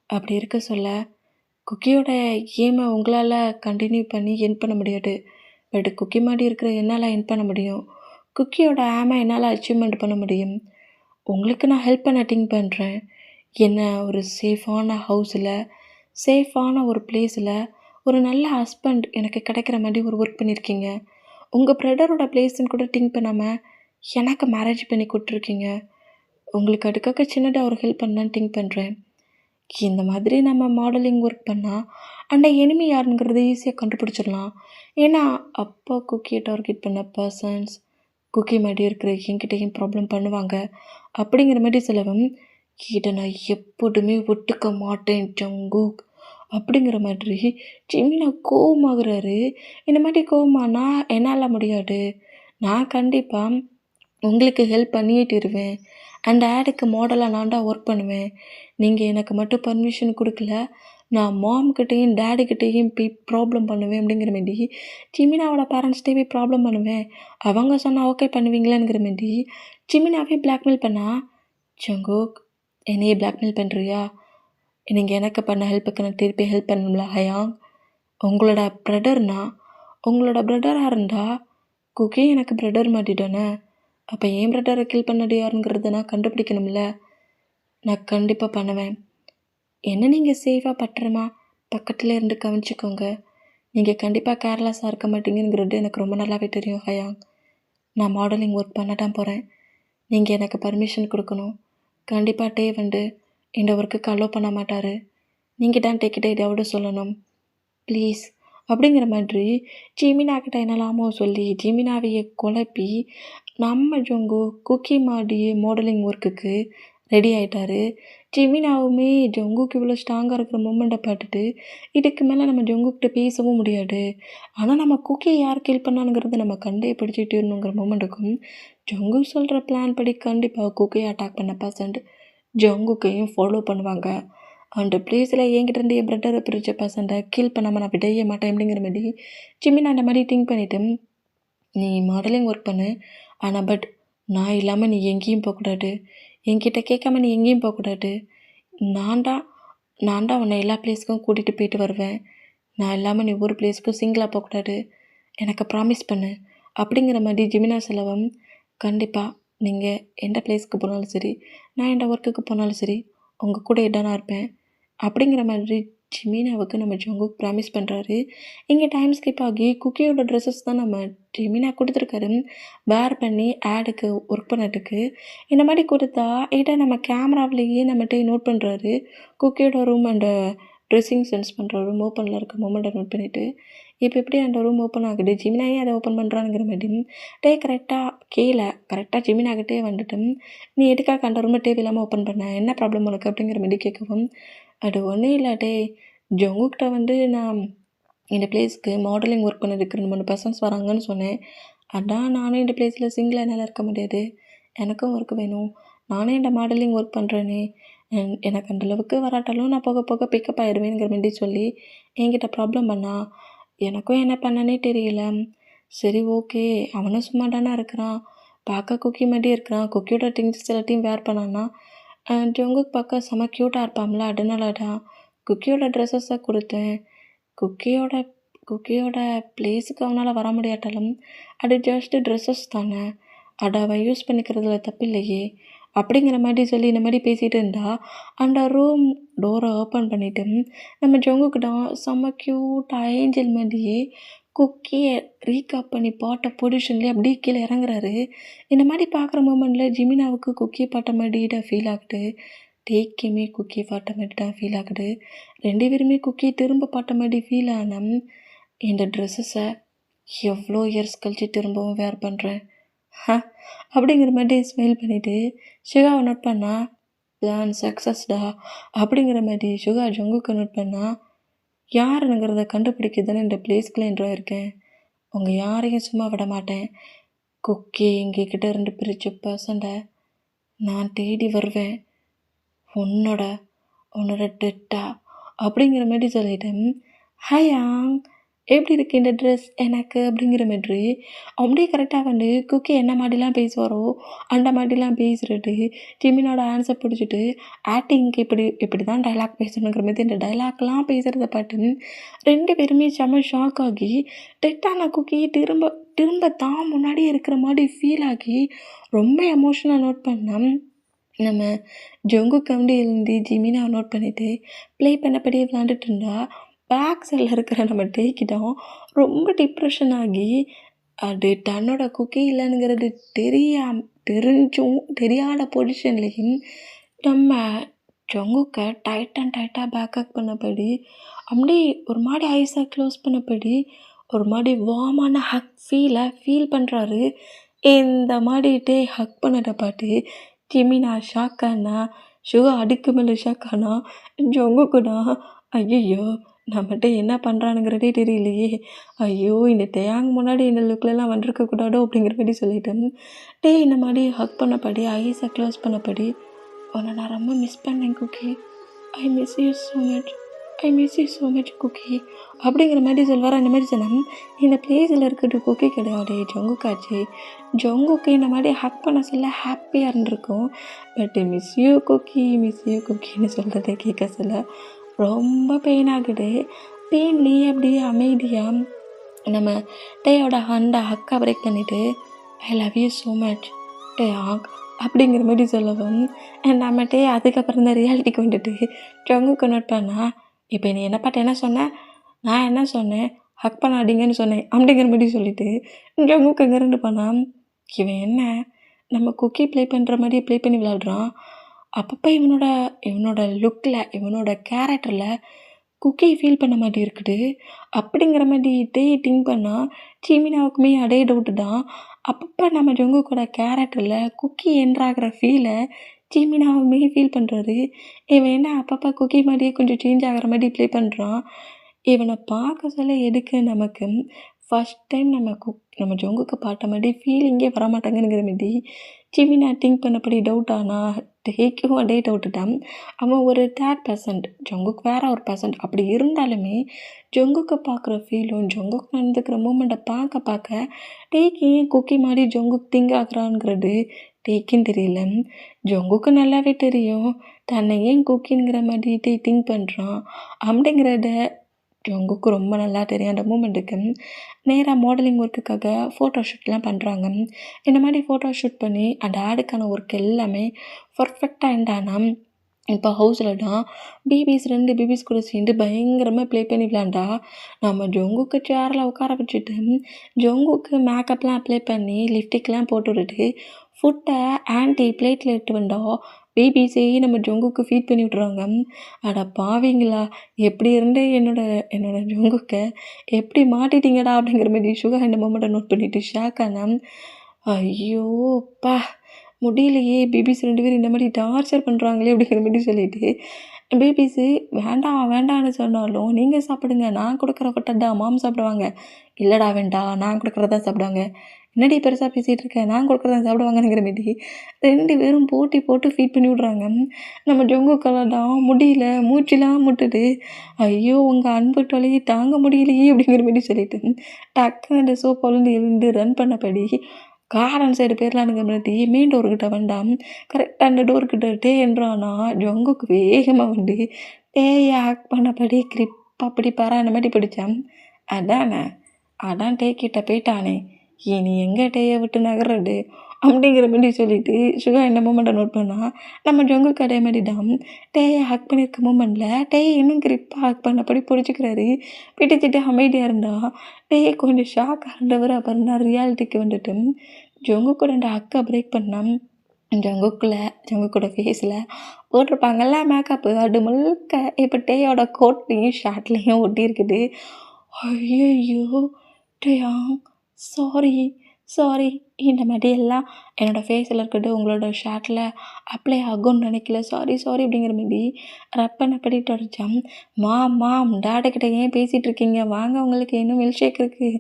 அப்படி இருக்க சொல்ல குக்கியோட ஏமை உங்களால் கண்டினியூ பண்ணி என் பண்ண முடியாது. பட் குக்கி மாதிரி இருக்கிற என்னால் என் பண்ண முடியும். குக்கியோட ஏமை என்னால் அச்சீவ்மெண்ட் பண்ண முடியும். உங்களுக்கு நான் ஹெல்ப் பண்ண திங்க் பண்ணுறேன். என்னை ஒரு சேஃபான ஹவுஸில் சேஃபான ஒரு பிளேஸில் ஒரு நல்ல ஹஸ்பண்ட் எனக்கு கிடைக்கிற மாதிரி ஒரு ஒர்க் பண்ணியிருக்கீங்க. உங்கள் பிரதரோட பிளேஸ்ன்னு கூட திங்க் பண்ணாமல் எனக்கு மேரேஜ் பண்ணி கொடுத்துருக்கீங்க. உங்களுக்கு அதுக்காக சின்னதாக ஒரு ஹெல்ப் பண்ணலான்னு திங்க் பண்ணுறேன். இந்த மாதிரி நம்ம மாடலிங் ஒர்க் பண்ணால் அந்த எனிமி யாருங்கிறது ஈஸியாக கண்டுபிடிச்சிடலாம். ஏன்னா அப்பா குக்கியை டார்கெட் பண்ண பர்சன்ஸ் குக்கி மாதிரி இருக்கிற என்கிட்டையும் ப்ராப்ளம் பண்ணுவாங்க. அப்படிங்கிற மாதிரி சிலவன் இதை நான் எப்போதுமே ஒட்டுக்க மாட்டேன் ஜங்குக் அப்படிங்கிற மாதிரி ஜிமினா கோவமாகறாரு. இந்த மாதிரி கோவமானா என்னால் முடியாது. நான் கண்டிப்பாக உங்களுக்கு ஹெல்ப் பண்ணியே தருவேன். அந்த ஆடுக்கு மாடலாக நான் தான் ஒர்க் பண்ணுவேன். நீங்கள் எனக்கு மட்டும் பர்மிஷன் கொடுக்கல, நான் மாம்கிட்டேயும் டேடிக்கிட்டேயும் போய் ப்ராப்ளம் பண்ணுவேன் அப்படிங்கிற மாரி ஜிமினாவோட பேரண்ட்ஸ்கிட்டே போய் ப்ராப்ளம் பண்ணுவேன். அவங்க சொன்னால் ஓகே பண்ணுவீங்களாங்கிற மாரி ஜிமினாவே பிளாக்மெயில் பண்ணா, ஜங்குக் என்னையே பிளாக்மெயில் பண்ணுறியா? நீங்கள் எனக்கு பண்ண ஹெல்ப்புக்கு நான் திருப்பி ஹெல்ப் பண்ணணும்ல ஹயாங்? உங்களோட பிரதர்னா உங்களோட பிரதராக இருந்தால் குக்கி எனக்கு பிரதர் மாதிரி தானே? அப்போ என் பிரதரை கில் பண்ணது யாருங்கிறத நான் கண்டுபிடிக்கணும்ல. நான் கண்டிப்பாக பண்ணுவேன். என்ன நீங்கள் சேஃபாக பத்திரமா பக்கத்தில் இருந்து கவனிச்சிக்கோங்க. நீங்கள் கண்டிப்பாக கேர்லெஸ்ஸாக இருக்க மாட்டீங்கிறது எனக்கு ரொம்ப நல்லாவே தெரியும் ஹயாங். நான் மாடலிங் ஒர்க் பண்ண தான் போகிறேன். நீங்கள் எனக்கு பர்மிஷன் கொடுக்கணும். கண்டிப்பாக டே வந்து இந்த ஒர்க்குக்கு அலோவ் பண்ண மாட்டார். நீங்கள் தான் டேக்கிட்ட இதையோட சொல்லணும் ப்ளீஸ் அப்படிங்கிற மாதிரி ஜிமினாக்கிட்ட என்னலாமோ சொல்லி ஜிமினாவையே குழப்பி நம்ம ஜொங்கு குக்கி மாடி மாடலிங் ஒர்க்குக்கு ரெடி ஆகிட்டாரு. ஜிமினாவுமே ஜொங்குக்கு இவ்வளோ ஸ்ட்ராங்காக இருக்கிற மூமெண்ட்டை பார்த்துட்டு இதுக்கு மேலே நம்ம ஜொங்குக்கிட்ட பேசவும் முடியாது. ஆனால் நம்ம குக்கியை யார் கில் பண்ணானுங்கிறத நம்ம கண்டே பிடிச்சிட்டு இருணுங்கிற மூமெண்ட்டுக்கும் ஜொங்கு சொல்கிற பிளான் படி கண்டிப்பாக குக்கியை அட்டாக் பண்ண பர்சன்ட் ஜொங்குக்கையும் ஃபாலோ பண்ணுவாங்க. அந்த பிளேஸில் என்கிட்ட இருந்து என் பிரதரை பிரித்த பர்சன்ட்டை கில் பண்ணாமல் நான் விடையே மாட்டேன் அப்படிங்கிற மாதிரி ஜிமினா அந்த மாதிரி திங்க் பண்ணிவிட்டு நீ மாடலிங் ஒர்க் பண்ணு, ஆனால் பட் நான் இல்லாமல் நீ எங்கேயும் போகக்கூடாது. என்கிட்ட கேட்காம நீ எங்கேயும் போகக்கூடாது. நான் தான் உன்னை எல்லா பிளேஸுக்கும் கூட்டிகிட்டு போயிட்டு வருவேன். நான் இல்லாமல் நீ ஒரு பிளேஸுக்கும் சிங்கிளாக போகக்கூடாது. எனக்கு ப்ராமிஸ் பண்ணு அப்படிங்கிற மாதிரி ஜிமினா செலவம் கண்டிப்பாக நீங்கள் எந்த பிளேஸ்க்கு போனாலும் சரி, நான் எந்த ஒர்க்குக்கு போனாலும் சரி உங்கள் கூட இடம் நான் இருப்பேன் அப்படிங்கிற மாதிரி ஜிமினாவுக்கு நம்ம ஜங்குக் ப்ராமிஸ் பண்ணுறாரு. இங்கே டைம் ஸ்கிப் ஆகி குக்கியோட ட்ரெஸ்ஸஸ் தான் நம்ம ஜிமினா கொடுத்துருக்காரு வேர் பண்ணி ஆடுக்கு ஒர்க் பண்ணதுக்கு. இந்த மாதிரி கொடுத்தா இதை நம்ம கேமராவிலேயே நம்மகிட்ட நோட் பண்ணுறாரு. குக்கியோட ரூம் அண்ட் ட்ரெஸ்ஸிங் சென்ஸ் பண்ணுற ரூம் ஓப்பனில் இருக்க மூமெண்ட்டை நோட் பண்ணிவிட்டு இப்போ எப்படி அந்த ரூம் ஓப்பன் ஆகுது, ஜிமினாயே அதை ஓப்பன் பண்ணுறானுங்கிற மாதிரி கரெக்டாக கீழே கரெக்டாக ஜிமினாகிட்டே வந்துட்டு நீ எதுக்காக அந்த ரூமை இல்லாமல் ஓப்பன் பண்ண, என்ன ப்ராப்ளம் உனக்கு அப்படிங்கிற மாதிரி கேட்கவும் அது ஒன்றும் இல்லை ஜங்குக்கிட்ட வந்து நான் இந்த பிளேஸ்க்கு மாடலிங் ஒர்க் பண்ணதுக்கு 2-3 பர்சன்ஸ் வராங்கன்னு சொன்னேன். அதான் நானும் இந்த பிளேஸில் சிங்கிளாக என்னால் இருக்க முடியாது, எனக்கும் ஒர்க் வேணும், நானே இந்த மாடலிங் ஒர்க் பண்ணுறேனே, எனக்கு அந்தளவுக்கு வராட்டாலும் நான் போக போக பிக்கப் ஆயிடுவேங்கிற மாதிரி சொல்லி என்கிட்ட ப்ராப்ளம் பண்ணா. எனக்கும் என்ன பண்ணனே தெரியல. சரி ஓகே, அவனும் சும்மா தானே இருக்கிறான், பார்க்க குக்கி மாதிரி இருக்கிறான், குக்கியோட திங்ஸ் எல்லாத்தையும் வேர் பண்ணான்னா ஜங்குக் பார்க்க செம க்யூட்டாக இருப்பான்ல, அதனால தான் குக்கியோட ட்ரெஸ்ஸஸை கொடுத்தேன். குக்கியோட பிளேஸுக்கு அவனால் வர முடியாட்டாலும் அது ஜஸ்ட்டு ட்ரெஸ்ஸஸ் தானே, அதை அவன் யூஸ் பண்ணிக்கிறதுல தப்பில்லையே அப்படிங்கிற மாதிரி சொல்லி இந்த மாதிரி பேசிகிட்டு இருந்தால் அந்த ரூம் டோரை ஓப்பன் பண்ணிவிட்டு நம்ம ஜங்குக்கிட்ட செம்ம க்யூட்டாக ஏஞ்சல் மாதிரியே குக்கியை ரீகாப் பண்ணி பாட்ட பொசிஷன்லேயே அப்படியே கீழே இறங்குறாரு. இந்த மாதிரி பார்க்குற மூமெண்ட்டில் ஜிமினாவுக்கு குக்கியை பாட்ட மாதிரி தான் ஃபீல் ஆகுது, டேக்குமே குக்கியை பாட்ட மாதிரி தான் ஃபீல் ஆகுது. 2 பேருமே குக்கியை திரும்ப பாட்ட மாதிரி ஃபீல் ஆன இந்த ட்ரெஸ்ஸஸை எவ்வளோ இயர்ஸ் கழிச்சு திரும்பவும் வேர் பண்ணுறேன் அப்படிங்கிற மாதிரி ஸ்மைல் பண்ணிவிட்டு சுகாவை நோட் பண்ணால் பிளான் சக்ஸஸ்டா அப்படிங்கிற மாதிரி சுகா ஜங்குக்கு நோட் பண்ணால் யாருங்கிறத கண்டுபிடிக்கிறதுன்னு இந்த பிளேஸ்க்குள்ள என்ட்ரா இருக்கேன். உங்கள் யாரையும் சும்மா விட மாட்டேன். குக்கி எங்ககிட்ட இருந்து பிரித்த பர்சண்ட்டை நான் தேடி வருவேன், உன்னோட டெட்டா அப்படிங்கிற மாதிரி சொல்லிட்டேன். ஹயாங் எப்படி இருக்குது இந்த ட்ரெஸ் எனக்கு அப்படிங்கிற மாதிரி அப்படியே கரெக்டாக வந்து குக்கி என்ன மாதிரிலாம் பேசுவாரோ அந்த மாதிரிலாம் பேசுகிறது ஜிமினோட ஆன்சர் பிடிச்சிட்டு ஆக்டிங்க்கு இப்படி தான் டைலாக் பேசணுங்கிற மாதிரி இந்த டைலாக்லாம் பேசுகிறத பார்த்து 2 பேருமே செம்ம ஷாக் ஆகி டெட்டான குக்கி திரும்ப தான் முன்னாடியே இருக்கிற மாதிரி ஃபீல் ஆகி ரொம்ப எமோஷனாக நோட் பண்ணேன். நம்ம ஜங்குக்கு வந்து எழுந்து ஜிமினாவை நோட் பண்ணிவிட்டு ப்ளே பண்ணபடியே விளாண்டுட்டு இருந்தா பேக் சைடில் இருக்கிற நம்ம டேக்கிட்டோம் ரொம்ப டிப்ரெஷன் ஆகி அது தன்னோட குக்கி இல்லைங்கிறது தெரிஞ்சும் தெரியாத பொசிஷன்லேயும் நம்ம ஜங்குக்கை டைட்டாக பேக்கப் பண்ணபடி அப்படியே ஒரு மாதிரி ஐஸை க்ளோஸ் பண்ணபடி ஒரு மாதிரி வார்மான ஃபீல் பண்ணுறாரு. இந்த மாதிரி ஹக் பண்ணதை பார்த்து ஜிமினா ஷாக் ஆனா, ஷுகா அதுக்கு மேலே ஷாக் ஆனா, ஜங்குக்குனா ஐயோ நம்மகிட்ட என்ன பண்ணுறானுங்கிறதே தெரியலையே, ஐயோ இந்த டேயாங் முன்னாடி இந்த லுக்லலாம் வந்திருக்கக்கூடாதோ அப்படிங்கிற மாதிரி சொல்லிட்டேன். இந்த மாதிரி ஹக் பண்ணபடி ஐஸை க்ளோஸ் பண்ணபடி உன்னை நான் ரொம்ப மிஸ் பண்ணேன் cookie, I miss you so much cookie அப்படிங்கிற மாதிரி சொல்வார். அந்த மாதிரி சொன்னேன். இந்த பிளேஸில் இருக்கிறது குக்கி கிடையாது, ஜங்குக்காச்சு. ஜங்குக்கு இந்த மாதிரி ஹக் பண்ண சொல்ல ஹாப்பியாக இருந்திருக்கும். பட் மிஸ் யூ குக்கின்னு சொல்கிறத கேட்க சொல்ல ரொம்ப பெயின் ஆகுது. பெயின்லேயே அப்படியே அமைதியாக நம்ம டேயோட ஹக்கை பிரேக் பண்ணிவிட்டு I love you so much டேயாங் அப்படிங்கிற மாதிரி சொல்லவும் நம்ம அதுக்கப்புறம் தான் ரியாலிட்டிக்கு வந்துட்டு ஜங்குக்கு நோட் பண்ணால், இப்போ நீ என்ன பார்த்து என்ன சொன்ன, நான் என்ன சொன்னேன், ஹக் பண்ணாதீங்கன்னு சொன்னேன் அப்படிங்கிற மாதிரி சொல்லிவிட்டு ஜங்குக்கு இங்கேருந்து பண்ணால், இவன் என்ன நம்ம குக்கி ப்ளே பண்ணுற மாதிரி ப்ளே பண்ணி விளாடுறான். அப்பப்போ இவனோட லுக்கில் இவனோட கேரக்டரில் குக்கி ஃபீல் பண்ண மாதிரி இருக்குது அப்படிங்கிற மாதிரி திங்க் பண்ணால் ஜிமினாவுக்குமே அதே டவுட்டு தான். அப்பப்போ நம்ம ஜங்குக்கோட கேரக்டரில் குக்கி என்ட்ராகிற ஃபீலை ஜிமினாவுமே ஃபீல் பண்ணுறாரு. இவன் என்ன அப்பப்போ குக்கி மாதிரியே கொஞ்சம் சேஞ்ச் ஆகிற மாதிரி ப்ளே பண்ணுறான். இவனை பார்க்க சொல்ல எதுக்கு நமக்கு ஃபஸ்ட் டைம் நம்ம ஜங்குக்கு பார்த்த மாதிரி ஃபீலிங்கே வரமாட்டாங்கங்கிற மாதிரி ஜிமினா திங்க் பண்ணபடி டவுட் ஆனால் டேக்கும் அதே டவுட்டு தான். அவன் ஒரு தேர்ட் பர்சன்ட், ஜங்குக்கு வேறு ஒரு பர்சன்ட். அப்படி இருந்தாலுமே ஜங்குக்கை பார்க்குற ஃபீலும் ஜங்குக்கு நடந்துக்கிற மூமெண்ட்டை பார்க்க டேக்கு ஏன் குக்கி மாதிரி ஜங்குக்கு திங்க் ஆகுறான்ங்கிறது டேக்குன்னு தெரியல. ஜங்குக்கு நல்லாவே தெரியும் தன்னை ஏன் குக்கிங்கிற மாதிரி திங்க் பண்ணுறான் அப்படிங்கிறத ஜங்குக்கு ரொம்ப நல்லா தெரியும். அந்த மூமெண்ட்டுக்கு நேராக மாடலிங் ஒர்க்குக்காக ஃபோட்டோ ஷூட்லாம் பண்ணுறாங்க. இந்த மாதிரி ஃபோட்டோ ஷூட் பண்ணி அந்த ஆடுக்கான ஒர்க் எல்லாமே பர்ஃபெக்டாக எண்டானா இப்போ ஹவுஸில் தான் ரெண்டு பேபிஸ் கூட சேர்ந்து பயங்கரமாக ப்ளே பண்ணி விளாண்டா நம்ம ஜங்குக்கு சேரில் உட்கார வச்சுட்டு ஜங்குக்கு மேக்கப்லாம் அப்ளை பண்ணி லிப்டிக்லாம் போட்டு விட்டுட்டு ஃபுட்டை ஆன்டி பிளேட்டில் எடுத்து வந்தோம். பேபிஸே நம்ம ஜங்குக்கு ஃபீட் பண்ணி விட்றாங்க. அட பாவீங்களா, எப்படி இருந்து என்னோட ஜங்குக்கை எப்படி மாட்டிட்டீங்கடா அப்படிங்கிற மாதிரி ஷுகா இந்த மொமெண்ட்டை நோட் பண்ணிவிட்டு ஷாக் ஆனேன். ஐயோப்பா முடியலையே, பேபிஸ் 2 பேரும் இந்த மாதிரி டார்ச்சர் பண்ணுறாங்களே அப்படிங்கிற மாதிரி சொல்லிட்டு பேபிஸு வேண்டான்னு சொன்னாலும் நீங்கள் சாப்பிடுங்க, நான் கொடுக்குற ஃபுட்டை தான் மாம் சாப்பிடுவாங்க. இல்லைடா வேண்டாம், நான் கொடுக்குறதா சாப்பிடுவாங்க. என்னடி பெருசாக பேசிகிட்டு இருக்கேன், நான் கொடுக்குறதா சாப்பிடுவாங்கங்கிற மாதிரி 2 பேரும் போட்டி போட்டு ஃபீட் பண்ணி விட்றாங்க. நம்ம ஜங்குக்கெல்லாம் தான் முடியல, மூச்செலாம் முட்டுது. ஐயோ உங்கள் அன்பு தொலையை தாங்க முடியலையே அப்படிங்கிற மாதிரி சொல்லிட்டு டக்குன்னு அந்த சோப்பாலேருந்து எழுந்து ரன் பண்ணபடி கார்டன் சைடு போயிடலானுங்க முன்னாடி மெயின் டோர்கிட்ட வேண்டாம். கரெக்டாக அந்த டோர்கிட்ட டே என்றானா ஜங்குக்கு வேகமாக வந்து டேயை ஹேக் பண்ணபடி கிரிப்பாக பிடிப்பாரா அந்த மாதிரி பிடிச்சான். அதான் டே கிட்ட போயிட்டானே, இனி எங்கே டேயை விட்டு நகர்றது அப்படிங்கிற மாதிரி சொல்லிட்டு ஷுகா இந்த மூமெண்ட்டை நோட் பண்ணால் நம்ம ஜங்குக்கு அதே மாதிரி தான் டேயை ஹக் பண்ணியிருக்க மூமெண்ட்டில் டேயை இன்னும் கிரிப்பாக ஹக் பண்ணபடி பிடிச்சிக்கிறாரு. பிடிச்சிட்டு அமைதியாக இருந்தால் டேயை கொஞ்சம் ஷாக்காக இருந்தவர் அப்புறம் தான் ரியாலிட்டிக்கு வந்துட்டு ஜங்குக்கூட அந்த ஹக்கை பிரேக் பண்ணால் ஜங்குக்கூட ஃபேஸில் போட்டிருப்பாங்கல்ல மேக்கப்பு அது முழுக்க இப்போ டேயோட கோட்லேயும் ஷார்ட்லேயும் ஒட்டி இருக்குது. ஐயோ டேயா சாரி இந்த மாதிரி எல்லாம் என்னோடய ஃபேஸில் இருக்கிறது உங்களோட ஷார்ட்டில் அப்ளை ஆகும்னு நினைக்கல, சாரி அப்படிங்கிற மாதிரி ரப் பண்ணபடி தொடச்சான். மாம் டாடிக்கிட்ட ஏன் பேசிகிட்டு இருக்கீங்க, வாங்க உங்களுக்கு இன்னும் மில்க் ஷேக் இருக்குது.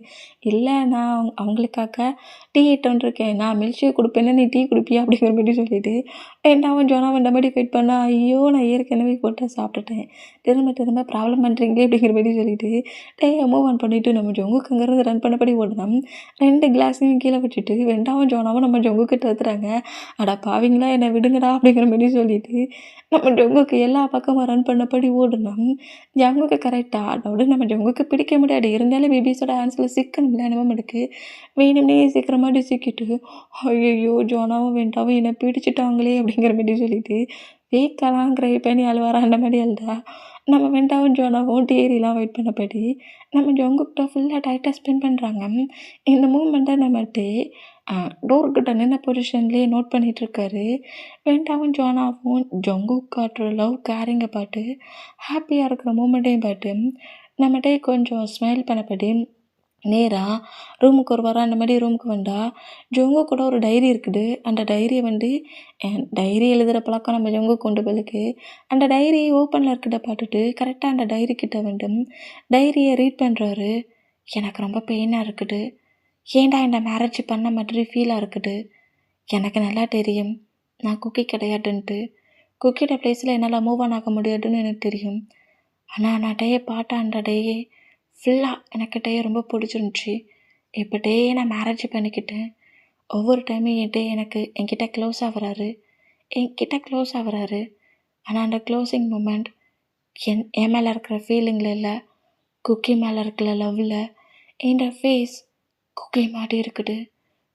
இல்லை நான் அவங்களுக்காக டீ இட்டுருக்கேன், நான் மில்க் ஷேக் கொடுப்பேன்னு நீ டீ குடிப்பியா அப்படிங்கிற மாதிரி சொல்லிவிட்டு வேண்டாம் ஜோனாவும் இந்த மாதிரி ஃபைட் பண்ணா. ஐயோ நான் ஏற்கனவே போட்டு சாப்பிட்டுட்டேன், திரும்ப ப்ராப்ளம் பண்ணுறீங்களே அப்படிங்கிற மாதிரி சொல்லிவிட்டு மூவ் ஆன் பண்ணிவிட்டு நம்ம ஜங்குக்கு அங்கேருந்து ரன் பண்ணபடி ஓடணும். 2 கிளாஸையும் கீழே வச்சுட்டு வெண்டாவும் ஜோனாவும் நம்ம ஜங்குக்கு தத்துறாங்க. அடா பாவீங்களா என்னை விடுங்கடா அப்படிங்கிற மாதிரி சொல்லிட்டு நம்ம ஜங்குக்கு எல்லா பக்கமும் ரன் பண்ணபடி ஓடணும். ஜங்குக்கு கரெக்டாக அதோட நம்ம ஜங்குக்கு பிடிக்க முடியாது, இருந்தாலும் பேபிஸோட ஹேண்ட்ஸில் சிக்கணும்ல நம்மளுக்கு வேணும்னே சீக்கிர மாதிரி சிக்கிட்டு ஐயோ ஜோனாவும் வேண்டாவும் என்னை பிடிச்சிட்டாங்களே அப்படிங்கிற மாதிரி சொல்லிட்டு வேக்கலாங்கிற பண்ணி அழுவாரா அந்த மாதிரி அழுதா. நம்ம வெண்டாவும் ஜோனாவும் டேரிலாம் வெயிட் பண்ணபடி நம்ம ஜங்குக்கிட்ட ஃபுல்லாக டைட்டாக ஸ்பெண்ட் பண்ணுறாங்க. இந்த மூமெண்ட்டை நம்மட்டு டோர்கிட்ட நின்ன பொசிஷன்லேயே நோட் பண்ணிகிட்ருக்காரு. வெண்டாவும் ஜோனாவும் ஜங்குக் காட்டுற லவ் கேரிங்கை பார்த்து ஹாப்பியாக இருக்கிற மூமெண்ட்டையும் பார்த்து நம்மகிட்டே கொஞ்சம் ஸ்மைல் பண்ணபடி நேராக ரூமுக்கு வருவாரா. அந்த மாதிரி ரூமுக்கு வந்தால் ஜொங்கு கூட ஒரு டைரி இருக்குது. அந்த டைரியை டைரி எழுதுகிற பழக்கம் நம்ம ஜொங்கு கொண்டு போலுக்கு. அந்த டைரி ஓப்பனில் இருக்கிறத பார்த்துட்டு கரெக்டாக அந்த டைரி கிட்ட டைரியை ரீட் பண்ணுறாரு. எனக்கு ரொம்ப பெயினாக இருக்குது. ஏன்டா இந்த மேரேஜ் பண்ண மாதிரி ஃபீலாக இருக்குது. எனக்கு நல்லா தெரியும் நான் குக்கி கிடையாதுன்ட்டு. குக்கியோட ப்ளேஸில் என்னால் மூவ் ஆன் ஆக முடியாதுன்னு எனக்கு தெரியும். ஆனால் நான் டேயை பார்த்தேன். அந்த டேயே ஃபுல்லாக எனக்கு டேயை ரொம்ப பிடிச்சிருந்துச்சி. இப்போ டேயை நான் மேரேஜ் பண்ணிக்கிட்டேன். ஒவ்வொரு டைமும் என்கிட்ட க்ளோஸ் ஆகுறாரு. ஆனால் அந்த க்ளோசிங் மூமெண்ட் என் மேலே இருக்கிற ஃபீலிங்கில் இல்லை, குக்கி மேலே இருக்கிற லவ்வில். இந்த ஃபேஸ் குக்கி மாதிரி இருக்குது.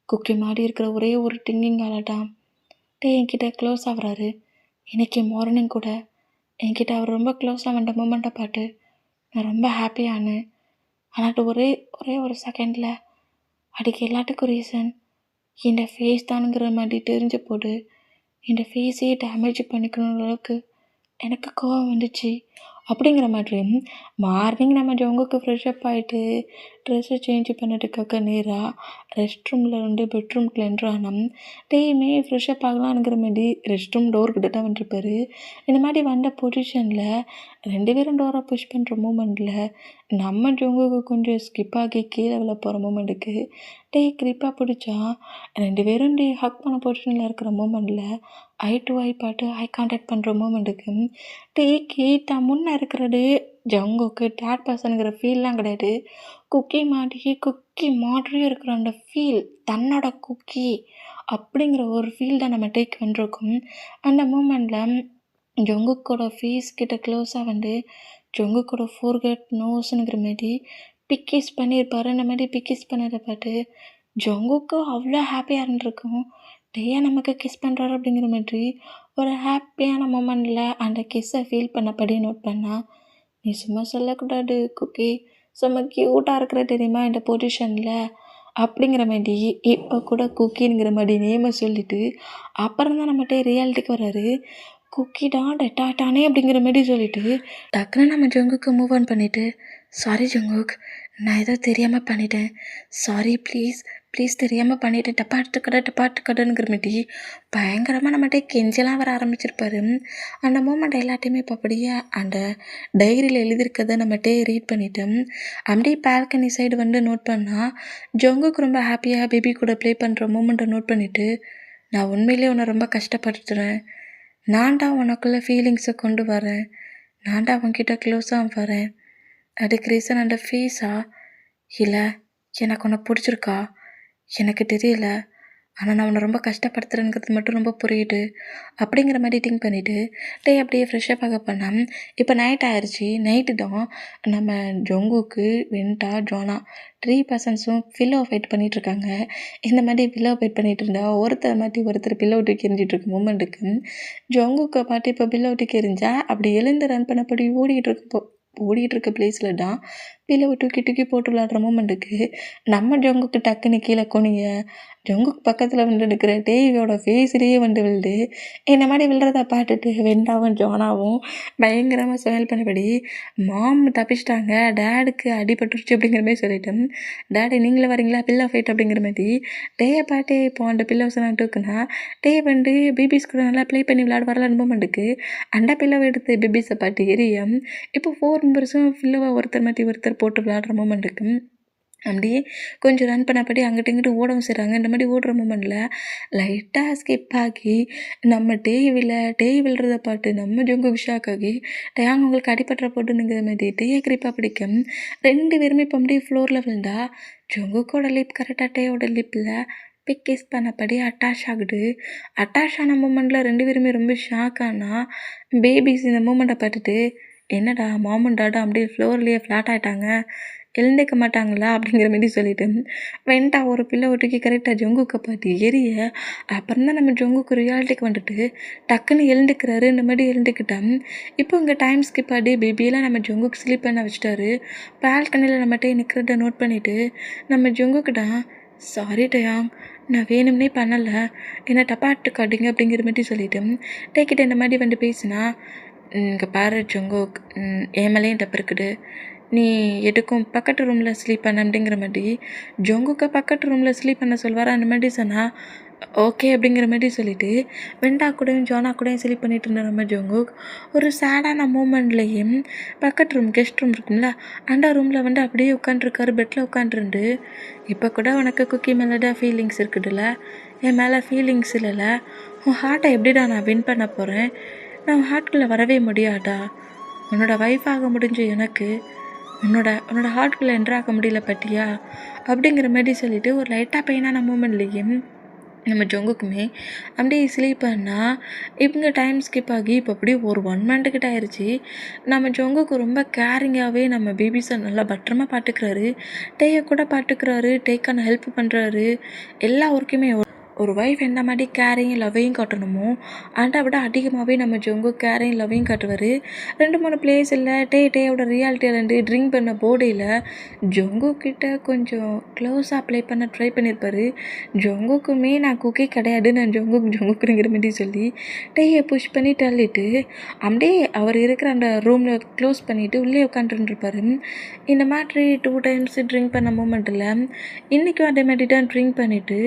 குக்கி மாதிரி இருக்கிற ஒரே ஒரு திங்கிங்கால தான் டே என்கிட்ட க்ளோஸ் ஆகுறாரு. இன்றைக்கி மார்னிங் கூட என்கிட்ட அவர் ரொம்ப க்ளோஸாக வந்த மூமெண்ட்டை பார்த்து நான் ரொம்ப ஹாப்பியானேன். ஆனால் ஒரே ஒரு செகண்டில் அதுக்கு எல்லாத்துக்கும் ரீசன் இந்த ஃபேஸ் தானுங்கிற மாதிரி தெரிஞ்ச போது இந்த ஃபேஸையே டேமேஜ் பண்ணிக்கணும் அளவுக்கு எனக்கு கோவம் வந்துச்சு. அப்படிங்கிற மாதிரி மார்னிங் நம்ம ஜங்குக்கு ஃப்ரெஷ்அப் ஆகிட்டு ட்ரெஸ்ஸை சேஞ்ச் பண்ணதுக்காக நேராக ரெஸ்ட் ரூமில் பெட்ரூம்குள்ள என்ட்ரானோம். டேயுமே ஃப்ரெஷ்அப் ஆகலான்ங்கிற மாதிரி ரெஸ்ட் ரூம் டோர்கிட்ட தான் வந்துருப்பார். இந்த மாதிரி வந்த பொசிஷனில் 2 பேரும் டோரை புஷ் பண்ணுற மூமெண்ட்டில் நம்ம ஜங்குக்கு கொஞ்சம் ஸ்கிப் ஆகி கீழே விழ போகிற மூமெண்ட்டுக்கு டே கிரிப்பாக பிடிச்சா 2 பேரும் ஹக் பண்ண பொசிஷனில் இருக்கிற மூமெண்ட்டில் ஐ டு ஐ பார்த்து ஐ கான்டாக்ட் பண்ணுற மூமெண்ட்டுக்கு டேக்கு தான் முன்னே இருக்கிறது ஜங்குக்கு தேர்ட் பர்சனுங்கிற ஃபீல்லாம் கிடையாது. குக்கி மாதிரியே இருக்கிற அந்த ஃபீல், தன்னோட குக்கி அப்படிங்கிற ஒரு ஃபீல் தான் நம்ம டேக் வந்துருக்கோம். அந்த மூமெண்ட்டில் ஜங்குக்கோட ஃபேஸ் கிட்ட க்ளோஸாக ஜங்குக்கோட ஃபோர்கெட் நோஸ்னுங்கிற மாதிரி பிக்கிஸ் பண்ணியிருப்பார். அந்த மாதிரி பிக்கிஸ் பண்ணதை பார்த்து ஜங்குக்கு அவ்வளோ ஹாப்பியாக இருந்திருக்கும். டேயா நமக்கு கிஸ் பண்ணுறாரு அப்படிங்கிற மாதிரி ஒரு ஹாப்பியான மூமெண்ட்டில் அந்த கிஸ்ஸை ஃபீல் பண்ணபடி நோட் பண்ணால், நீ சும்மா சொல்லக்கூடாது குக்கி, சும்மா க்யூட்டாக இருக்கிற தெரியுமா இந்த பொசிஷனில் அப்படிங்கிற மாதிரி இப்போ கூட குக்கிங்கிற மாதிரி நேமை சொல்லிவிட்டு அப்புறம் தான் நம்மகிட்ட ரியாலிட்டிக்கு வர்றாரு. குக்கி தான் டெட்டாட்டானே அப்படிங்கிற மாதிரி சொல்லிவிட்டு டக்குன்னு நம்ம ஜங்குக்கு மூவ் ஆன் பண்ணிவிட்டு, சாரி ஜங்குக், நான் ஏதோ தெரியாமல் பண்ணிட்டேன், சாரி ப்ளீஸ் தெரியாமல் பண்ணிட்டேன், டப்பா எடுத்துக்கடனுங்கிற மாதிரி பயங்கரமாக நம்மகிட்ட கெஞ்சலாம் வர ஆரம்பிச்சிருப்பாரு. அந்த மூமெண்ட் எல்லாத்தையுமே இப்போ அப்படியே அந்த டைரியில் எழுதியிருக்கதை நம்மகிட்ட ரீட் பண்ணிவிட்டு அப்படியே பால்கனி சைடு நோட் பண்ணால் ஜங்குக்கு ரொம்ப ஹாப்பியாக பேபி கூட ப்ளே பண்ணுற மூமெண்ட்டை நோட் பண்ணிவிட்டு, நான் உண்மையிலே உன்னை ரொம்ப கஷ்டப்படுத்துகிறேன், நான் தான் உனக்குள்ளே ஃபீலிங்ஸை கொண்டு வரேன், நான் தான் அவன்கிட்ட க்ளோஸாக வரேன், அதுக்கு ரீசன் அந்த ஃபேஸா இல்லை எனக்கு உன்னை பிடிச்சிருக்கா எனக்கு தெரியல, ஆனால் நான் உன்னை ரொம்ப கஷ்டப்படுத்துகிறேங்கிறது மட்டும் ரொம்ப புரியுது அப்படிங்கிற மாதிரி திங்க் பண்ணிவிட்டு டே அப்படியே ஃப்ரெஷ்அப் ஆக பண்ணால் இப்போ நைட் ஆயிடுச்சு. நைட்டு தான் நம்ம ஜங்குக்கு வெண்டா ஜோனா 3 பர்சன்ஸும் பில்லோ ஃபைட் பண்ணிகிட்ருக்காங்க. இந்த மாதிரி பில்லோ ஃபைட் பண்ணிகிட்டு இருந்தா ஒருத்தர் மாற்றி ஒருத்தர் பில்லோ விட்டு எரிஞ்சிட்டு இருக்க மூமெண்ட்டுக்கு ஜங்குக்கை பார்த்து இப்போ பில்லோ விட்டு எரிஞ்சா அப்படி எழுந்து ரன் பண்ணபடி ஓடிட்டு இருக்க பிளேஸில் தான் பில்லோவை தூக்கி போட்டு விளாடுற மூமெண்ட்டுக்கு நம்ம ஜங்குக்கு டக்குன்னு கீழே குனிய ஜங்குக்கு பக்கத்தில் இருக்கிற டேவியோட ஃபேஸ்லேயே விழுது. இந்த மாதிரி விழுறத பார்த்துட்டு வெண்டாவும் ஜோனாவும் பயங்கரமாக சமையல் பண்ணபடி மாம் தப்பிச்சிட்டாங்க, டேடுக்கு அடிபட்டுருச்சு அப்படிங்கிற மாதிரி சொல்லிட்டேன். டேடி நீங்களே வரீங்களா பில்லோ ஃபைட் அப்படிங்கிற மாதிரி டேயை பார்த்து இப்போ அந்த பில்லோஸெல்லாம் தூக்குனா டே பேபிஸ் கூட நல்லா ப்ளே பண்ணி விளையாடுவாரில் மூமெண்ட்டுக்கு அந்த பில்லோவை எடுத்து பேபிஸை பார்த்து எரியும். இப்போ 4 மெம்பர்ஸும் பில்லோவை ஒருத்தர் மாற்றி ஒருத்தர் போட்டு விளையாடுற மூமெண்ட்டுக்கு அப்படியே கொஞ்சம் ரன் பண்ணபடி அங்கிட்டு இங்கிட்டு ஓடவும் செய்கிறாங்க. இந்த மாதிரி ஓடுற மூமெண்ட்டில் லைட்டாக ஸ்கிப் ஆகி நம்ம டே விழுறத பார்த்து நம்ம ஜங்குக்கு ஷாக் ஆகி டேங்க உங்களுக்கு அடிபட்டுற போட்டுங்கிற மாதிரி டேயை கிரிப்பாக பிடிக்கும். 2 பேருமே இப்போ அப்படியே ஃப்ளோரில் விழுந்தா ஜங்குக்கோட லிப் கரெக்டாக டேயோட லிப்பில் கிஸ் பண்ணபடி அட்டாச் ஆகுது. அட்டாச் ஆன மூமெண்ட்டில் 2 பேருமே ரொம்ப ஷாக் ஆனால் பேபிஸ் இந்த மூமெண்ட்டை பார்த்துட்டு என்னடா மாமன் டாடா அப்படியே ஃப்ளோர்லேயே ஃப்ளாட் ஆகிட்டாங்க, எழுந்துக்க மாட்டாங்களா அப்படிங்கிற மாரி சொல்லிட்டு வெண்டா ஒரு பிள்ளை ஒட்டுக்கி கரெக்டாக ஜங்குக்கை பார்த்து எரிய. அப்புறம் தான் நம்ம ஜங்குக்கு ரியாலிட்டிக்கு வந்துட்டு டக்குன்னு எழுந்துக்கிறாரு. இந்த மாதிரி எழுந்துக்கிட்டேன். இப்போ இங்கே டைம் ஸ்கிப் ஆடி பேபியெல்லாம் நம்ம ஜங்குக்கு ஸ்லீப் பண்ண வச்சுட்டாரு. பால்கனியில் நம்மகிட்ட நிற்கிறத நோட் பண்ணிவிட்டு நம்ம ஜங்குக்கிட்ட சாரி டயாங், நான் வேணும்னே பண்ணலை, என்னை தப்பாட்டு காட்டிங்க அப்படிங்கிற மாதிரி சொல்லிவிட்டு டேக்கிட்ட இந்த மாதிரி வந்து பேசினா, இங்கே பாரு ஜங்குக், என் மேலேயும் தப்பு இருக்குது, நீ எதுக்கும் பக்கத்து ரூமில் ஸ்லீப் பண்ண அப்படிங்கிற மாதிரி ஜங்குக்கை பக்கத்து ரூமில் ஸ்லீப் பண்ண சொல்வார். அந்த மாதிரி சொன்னால் ஓகே அப்படிங்கிற மாதிரி சொல்லிவிட்டு வெண்டா கூடயும் ஜோனா கூடயும் ஸ்லீப் பண்ணிட்டு இருந்த நம்ம ஜங்குக் ஒரு சேடான மூமெண்ட்லேயும் பக்கத்து ரூம் கெஸ்ட் ரூம் இருக்கும்ல அந்த ரூமில் வந்து அப்படியே உட்காண்ட்ருக்காரு. பெட்டில் உட்காண்ட்ருந்து இப்போ கூட உனக்கு குக்கி மேலே தான் ஃபீலிங்ஸ் இருக்குதுல்ல, என் மேலே ஃபீலிங்ஸ் இல்லைல்ல, உன் ஹார்ட்டை எப்படிடா நான் வின் பண்ண போகிறேன், நான் ஹார்ட்குள்ளே வரவே முடியாதா, உன்னோட ஒய்ஃபாக முடிஞ்ச எனக்கு உன்னோட ஹார்ட்குள்ளே என்ட்ராக முடியல பட்டியா அப்படிங்கிற மாதிரி சொல்லிவிட்டு ஒரு லைட்டாக பெயினான மூமெண்ட்லேயும் நம்ம ஜங்குக்குமே அப்படியே ஸ்லீப் பண்ணால் இவங்க டைம் ஸ்கிப் ஆகி இப்போ அப்படியே ஒரு 1 மந்த் கிட்ட ஆயிடுச்சு. நம்ம ஜங்குக்கு ரொம்ப கேரிங்காகவே நம்ம பேபிஸை நல்லா பத்திரமா பார்த்துக்கிறாரு. டேயை கூட பார்த்துக்கிறாரு, டேக்கான ஹெல்ப் பண்ணுறாரு. எல்லா ஒர்க்குமே ஒரு ஒய்ஃப் எந்த மாதிரி கேரிங் லவ்வையும் காட்டணுமோ அதை விட அதிகமாகவே நம்ம ஜங்கு கேரிங் லவ்வையும் காட்டுவார். 2-3 பிளேஸில் டேயோட ரியாலிட்டியிலேருந்து ட்ரிங்க் பண்ண போர்டையில் ஜங்கு கிட்ட கொஞ்சம் க்ளோஸாக ப்ளே பண்ண ட்ரை பண்ணியிருப்பார். ஜங்குக்குமே நான் குக்கி கிடையாது, நான் ஜங்குக்குங்கிற மாதிரி சொல்லி டேயை புஷ் பண்ணி தள்ளிட்டு அப்படியே அவர் இருக்கிற அந்த ரூமில் க்ளோஸ் பண்ணிவிட்டு உள்ளே உட்காந்துருப்பார். இந்த மாதிரி 2 டைம்ஸ் ட்ரிங்க் பண்ண மூமெண்ட்டில் இன்றைக்கும் அதே மாதிரி தான் ட்ரிங்க் பண்ணிவிட்டு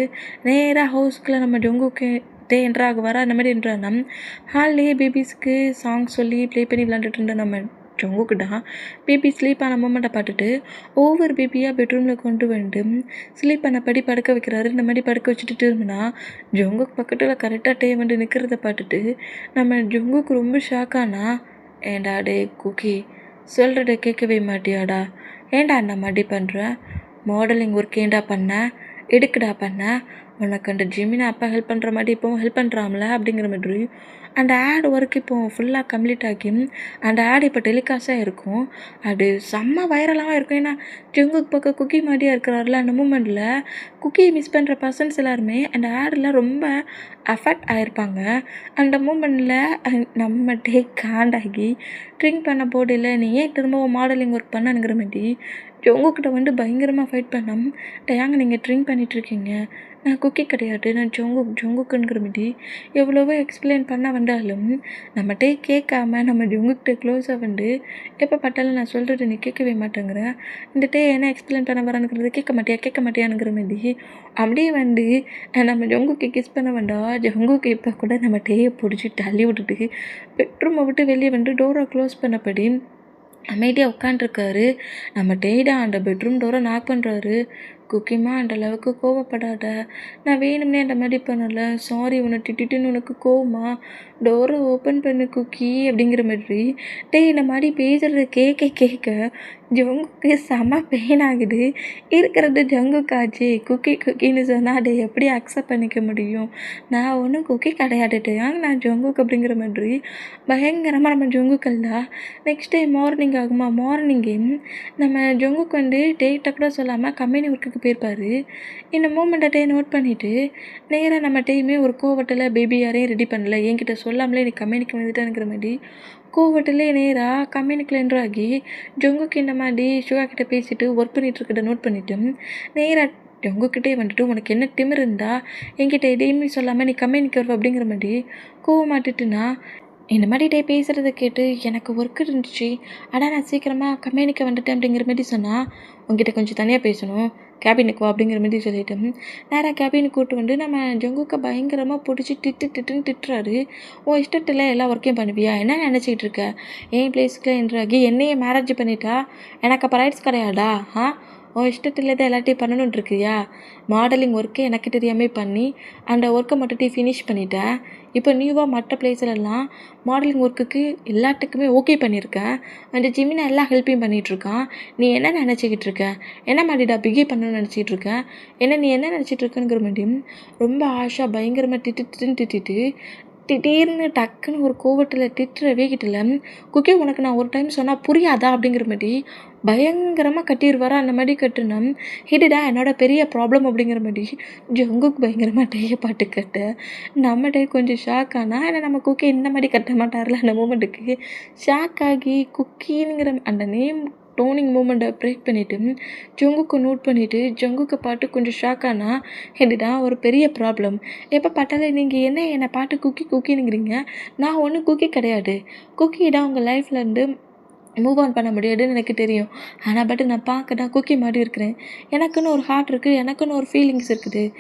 நேராக ஹவுஸ்க்குள்ளே நம்ம ஜங்குக்கு என்ட்ராக வர அந்த மாதிரி என்ட்ரானா ஹால்லேயே பேபிஸ்க்கு சாங் சொல்லி ப்ளே பண்ணி விளாண்டுட்டு இருந்த நம்ம ஜங்குக்கு தான் பேபி ஸ்லீப் ஆன மூமெண்ட்டை பார்த்துட்டு ஒவ்வொரு பேபியாக பெட்ரூமில் கொண்டு வந்து ஸ்லீப் பண்ணபடி படுக்க வைக்கிறாரு. இந்த மாதிரி படுக்க வச்சுட்டு திரும்பினா ஜங்குக்கு பக்கத்தில் கரெக்டாக டே வந்து நிற்கிறத பார்த்துட்டு நம்ம ஜங்குக்கு ரொம்ப ஷாக்கானா, ஏண்டா டே குக்கி சொல்கிறத கேட்கவே மாட்டியாடா, ஏண்டா அந்த மாதிரி பண்ணுற, மாடலிங் ஒர்க் ஏண்டா பண்ண, எதுக்குடா பண்ண, உனக்கு அந்த ஜிமினை அப்பா ஹெல்ப் பண்ணுற மாதிரி இப்போவும் ஹெல்ப் பண்ணுறாம்ல அப்படிங்கிற மாதிரி அந்த ஆட் ஒர்க் இப்போ ஃபுல்லாக கம்ப்ளீட் ஆகி அந்த ஆட் இப்போ டெலிகாஸ்டாக இருக்கும். அது செம்ம வைரலாகவும் இருக்கும். ஏன்னா ஜங்குக்கு பக்கம் குக்கி மாதிரியாக இருக்கிறாருல, அந்த மூமெண்ட்டில் குக்கியை மிஸ் பண்ணுற பர்சன்ஸ் எல்லாருமே அந்த ஆடில் ரொம்ப அஃபெக்ட் ஆகிருப்பாங்க. அந்த மூமெண்ட்டில் நம்ம காண்டாகி ட்ரிங்க் பண்ண போர்டில் நீ ஏன் திரும்பவும் மாடலிங் ஒர்க் பண்ணனுங்கிற மாதிரி ஜங்குக்கிட்ட வந்து பயங்கரமாக ஃபைட் பண்ணோம். டயாங்க நீங்கள் ட்ரிங்க் பண்ணிகிட்ருக்கீங்க, நான் குக்கி கிடையாது, நான் ஜங்குக்குங்கிற மாதிரி எவ்வளவோ எக்ஸ்பிளைன் பண்ண வந்தாலும் நம்மகிட்டே கேட்காம நம்ம ஜங்குக்கிட்ட க்ளோஸாக வந்து எப்போ பட்டாலும் நான் சொல்கிறது நீ கேட்கவே மாட்டேங்கிற, இந்த டே என்ன எக்ஸ்பிளைன் பண்ண வரானுங்கிறது கேட்க மாட்டியானுங்கிற மாதிரி அப்படியே வந்து நம்ம ஜங்குக்கு கிஸ் பண்ண வேண்டாம். ஜங்குக்கு இப்போ கூட நம்ம டேயை பிடிச்சி தள்ளி விட்டுட்டு பெட்ரூமை விட்டு வெளியே வந்து டோரை க்ளோஸ் பண்ணபடி அமைதியாக உட்காண்ட்ருக்காரு. நம்ம டேடா அந்த பெட்ரூம் டோரை நாக் பண்ணுறாரு. குக்கிமா அந்த அளவுக்கு கோவப்படாத, நான் வேணும்னே அந்த மாதிரி பண்ணலை, சாரி உன்னை திட்டிட்டுன்னு உனக்கு கோவமா, டோரை ஓப்பன் பண்ணு குக்கி அப்படிங்கிற மாதிரி இந்த மாதிரி பேசுகிறத கேட்க ஜங்குக்கு செம பெயின் ஆகுது. இருக்கிறது ஜங்குக்காச்சு, குக்கின்னு சொன்னால் அதை எப்படி அக்செப்ட் பண்ணிக்க முடியும், நான் ஒன்றும் குக்கி கிடையாது டயாங், நான் ஜங்குக்கு அப்படிங்கிற மாதிரி பயங்கரமாக நம்ம ஜங்குக்கள் தான். நெக்ஸ்ட் டே மார்னிங் ஆகுமா, மார்னிங்கே நம்ம ஜங்குக்கு வந்து டேட்டை கூட சொல்லாமல் கம்பெனி ஒர்க்குக்கு போயிருப்பார். இந்த மூமெண்ட்டை நோட் பண்ணிவிட்டு நேராக நம்ம டேயுமே ஒரு கோவட்டில் பேபி யாரையும் ரெடி பண்ணல, என்கிட்ட சொல்லாமலே நீ கம்பெனிக்கு வந்துட்டானுங்கிற மாதிரி கோவட்டிலே நேராக கம்பெனிக்குள்ள என்ட்ராகி ஜங்குக்கு இந்த மாதிரி ஷுகா கிட்ட பேசிட்டு ஒர்க் பண்ணிகிட்ருக்கிறத நோட் பண்ணிவிட்டு நேராக ஜங்குக்கிட்டே வந்துட்டு உனக்கு என்ன திமிர் இருந்தா என்கிட்ட எதையுமே சொல்லாமல் நீ கம்பெனிக்கு வருவ அப்படிங்கிற மாதிரி கோவமாட்டுட்டுனா இந்த மாதிரி பேசுகிறத கேட்டு எனக்கு ஒர்க் இருந்துச்சு, ஆனால் நான் சீக்கிரமாக கம்பெனிக்கு வந்துட்டேன் அப்படிங்கிற மாதிரி சொன்னால் உங்ககிட்ட கொஞ்சம் தனியாக பேசணும், கேபினுக்கு வா அப்படிங்கிற மாதிரி சொல்லிட்டு நேராக கேபினுக்கு கூப்பிட்டு வந்து நம்ம ஜங்குக்கை பயங்கரமாக பிடிச்சி திட்டுன்னு திட்டுறாரு. உன் இஷ்டத்தில் எல்லா ஒர்க்கையும் பண்ணுவியா, என்ன நினச்சிக்கிட்டு இருக்க, என் பிளேஸ்க்குள்ள என்ட்ராகி என்னையே மேரேஜ் பண்ணிட்டா எனக்கு அப்போ ரைட்ஸ் கிடையாதா, உன் இஷ்டத்தில் தான் எல்லாத்தையும் பண்ணணுன்னு இருக்கியா, மாடலிங் ஒர்க்கு எனக்கு தெரியாமல் பண்ணி அந்த ஒர்க்கை மட்டும் ஃபினிஷ் பண்ணிட்டேன், இப்போ நியூவாக மற்ற பிளேஸ்லலாம் மாடலிங் ஒர்க்குக்கு எல்லாத்துக்குமே ஓகே பண்ணியிருக்கேன், அந்த ஜிமினை எல்லா ஹெல்ப்பையும் பண்ணிகிட்ருக்கான், நீ என்ன நினச்சிக்கிட்டு இருக்க, என்ன மாதிரிடா பிகேவ் பண்ணணும்னு நினச்சிக்கிட்டு இருக்க, நீ என்ன நினச்சிட்டு இருக்கங்கிற மாதிரியும் ரொம்ப ஆஷா பயங்கரமாக திட்டுன்னு திட்டிட்டு திடீர்னு டக்குன்னு ஒரு கோவத்துல திட்டுற வேகத்துல, "குக்கி உனக்கு நான் ஒரு டைம் சொன்னா புரியாதா?" அப்படிங்கிற மாரி பயங்கரமா கத்திருவாரா. அந்த மாரி கத்துனா, "இதுதான் என்னோட பெரிய ப்ராப்ளம்" அப்படிங்கிற மாரி ஜங்குக் பயங்கரமா டேய பாட்டு கத்த, நம்ம டே கொஞ்சம் ஷாக் ஆனா, ஆனா நம்ம குக்கி இந்த மாரி கத்த மாட்டார்ல அந்த மூமெண்ட்டுக்கு. ஷாக் ஆகி குக்கிங்கிற அந்த நேம் டோனிங் மூமெண்ட்ட பிரேக் பண்ணிட்டு, ஜங்குக்க நோட் பண்ணிட்டு, ஜங்குக்க பாத்து கொஞ்சம் ஷாக் ஆனா, "இதுதான் ஒரு பெரிய ப்ராப்ளம். எப்ப பார்த்தாலும் நீங்க என்ன பாட்டு குக்கி குக்கின்னுங்கிறீங்க. நான் ஒண்ணும் குக்கி கிடையாது. குக்கி தான் உங்க லைஃப்லேருந்து மூவ் ஆன் பண்ண முடியாதுன்னு எனக்கு தெரியும். ஆனா நான் பார்க்க தான் குக்கி மாரி இருக்கிறேன். எனக்குன்னு ஒரு ஹார்ட் இருக்கு. எனக்குன்னு ஒரு ஃபீலிங்ஸ் இருக்குது.